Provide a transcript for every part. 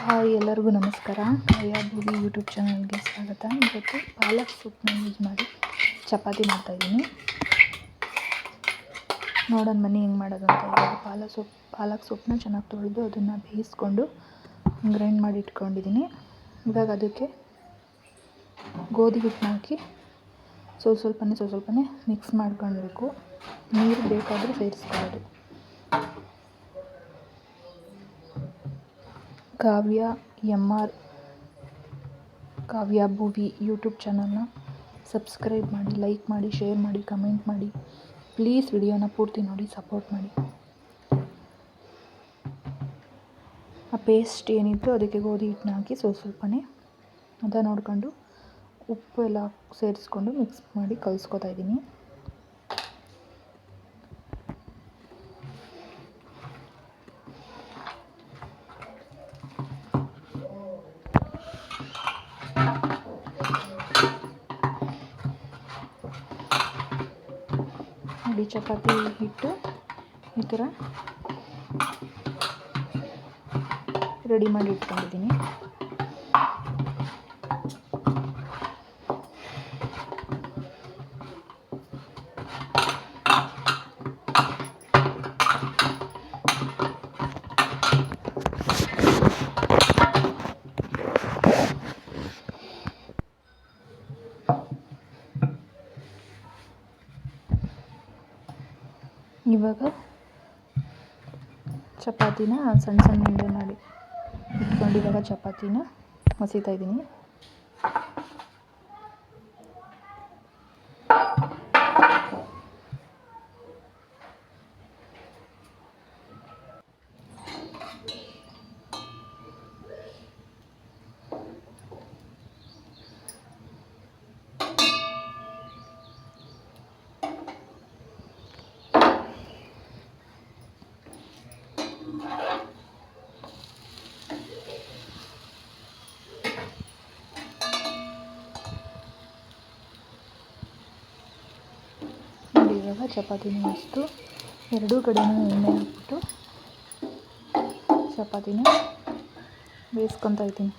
Hi, ಎಲ್ಲರಿಗೂ ನಮಸ್ಕಾರ. ಕಾವ್ಯ ಭೂವಿ YouTube ಚಾನಲ್ಗೆ ಸ್ವಾಗತ. ಇವತ್ತು ಪಾಲಕ್ ಸೊಪ್ಪನ್ನ ಯೂಸ್ ಮಾಡಿ ಚಪಾತಿ ಮಾಡ್ತಾಯಿದ್ದೀನಿ. ನೋಡೋಣ ಬನ್ನಿ ಹೆಂಗೆ ಮಾಡೋದು ಅಂತ. ಇವಾಗ ಪಾಲಕ್ ಸೊಪ್ಪನ್ನ ಚೆನ್ನಾಗಿ ತೊಳೆದು ಅದನ್ನು ಬೇಯಿಸ್ಕೊಂಡು ಗ್ರೈಂಡ್ ಮಾಡಿ ಇಟ್ಕೊಂಡಿದ್ದೀನಿ. ಇವಾಗ ಅದಕ್ಕೆ ಗೋಧಿ ಹಿಟ್ಟನ್ನ ಹಾಕಿ ಸ್ವಲ್ಪನೇ ಮಿಕ್ಸ್ ಮಾಡ್ಕೊಳ್ಬೇಕು. ನೀರು ಬೇಕಾದರೂ ಸೇರಿಸ್ಕೊಳ್ಳೋದು. ಕಾವ್ಯ ಭೂವಿ ಯೂಟ್ಯೂಬ್ ಚಾನಲ್ನ ಸಬ್ಸ್ಕ್ರೈಬ್ ಮಾಡಿ, ಲೈಕ್ ಮಾಡಿ, ಶೇರ್ ಮಾಡಿ, ಕಮೆಂಟ್ ಮಾಡಿ. ಪ್ಲೀಸ್ ವಿಡಿಯೋನ ಪೂರ್ತಿ ನೋಡಿ ಸಪೋರ್ಟ್ ಮಾಡಿ. ಆ ಪೇಸ್ಟ್ ಏನಿತ್ತು ಅದಕ್ಕೆ ಗೋಧಿ ಹಿಟ್ಟನ್ನ ಹಾಕಿ ಸ್ವಲ್ಪನೇ ಅದ ನೋಡ್ಕೊಂಡು ಉಪ್ಪು ಎಲ್ಲ ಸೇರಿಸ್ಕೊಂಡು ಮಿಕ್ಸ್ ಮಾಡಿ ಕಲಿಸ್ಕೊತಾ ಇದ್ದೀನಿ. ನೋಡಿ, ಚಪಾತಿ ಹಿಟ್ಟು ಈ ಥರ ರೆಡಿ ಮಾಡಿ ಇಟ್ಕೊಂಡಿದ್ದೀನಿ. ಇವಾಗ ಚಪಾತಿನ ಸಣ್ಣ ಉಂಡೆ ಮಾಡಿ ಇಟ್ಕೊಂಡು ಇವಾಗ ಚಪಾತಿನ ಮಸೀತಾ ಇದ್ದೀನಿ. ಇವಾಗ ಚಪಾತಿನ ಮಸ್ತು ಎರಡೂ ಕಡೆನೂ ಎಣ್ಣೆ ಹಾಕ್ಬಿಟ್ಟು ಚಪಾತಿನ ಬೇಯಿಸ್ಕೊತಾ ಇದ್ದೀನಿ.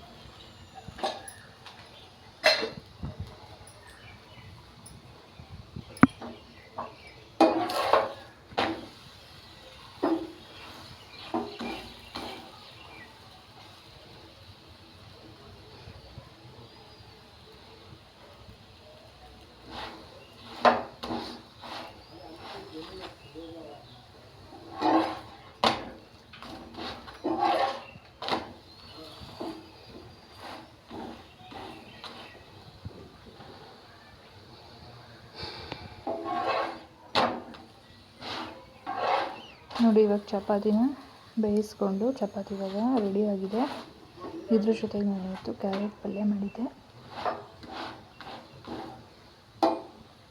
ನೋಡಿ, ಇವಾಗ ಚಪಾತಿನ ಬೇಯಿಸ್ಕೊಂಡು ಚಪಾತಿ ಇವಾಗ ರೆಡಿಯಾಗಿದೆ. ಇದ್ರ ಜೊತೆಗೆ ನಾನು ಇವತ್ತು ಕ್ಯಾರೆಟ್ ಪಲ್ಯ ಮಾಡಿದ್ದೆ.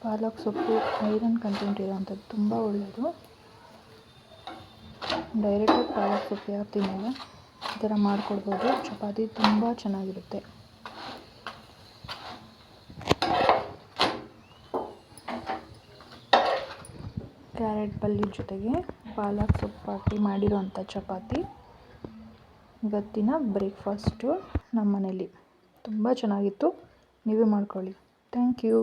ಪಾಲಕ್ ಸೊಪ್ಪು ಐರನ್ ಕಂಟೆಂಟ್ ಇರೋವಂಥದ್ದು, ತುಂಬ ಒಳ್ಳೆಯದು. ಡೈರೆಕ್ಟಾಗಿ ಪಾಲಕ್ ಸೊಪ್ಪು ಯಾರು ತಿನ್ನಲ್ಲ, ಈ ಥರ ಮಾಡಿಕೊಡ್ಬೋದು. ಚಪಾತಿ ತುಂಬ ಚೆನ್ನಾಗಿರುತ್ತೆ. ಕ್ಯಾರೆಟ್ ಪಲ್ಯದ ಜೊತೆಗೆ ಪಾಲಕ್ ಸೊಪ್ಪು ಹಾಕಿ ಮಾಡಿರೋವಂಥ ಚಪಾತಿ ಇವತ್ತಿನ ಬ್ರೇಕ್ಫಾಸ್ಟು ನಮ್ಮ ಮನೇಲಿ ತುಂಬ ಚೆನ್ನಾಗಿತ್ತು. ನೀವೇ ಮಾಡ್ಕೊಳ್ಳಿ. Thank you.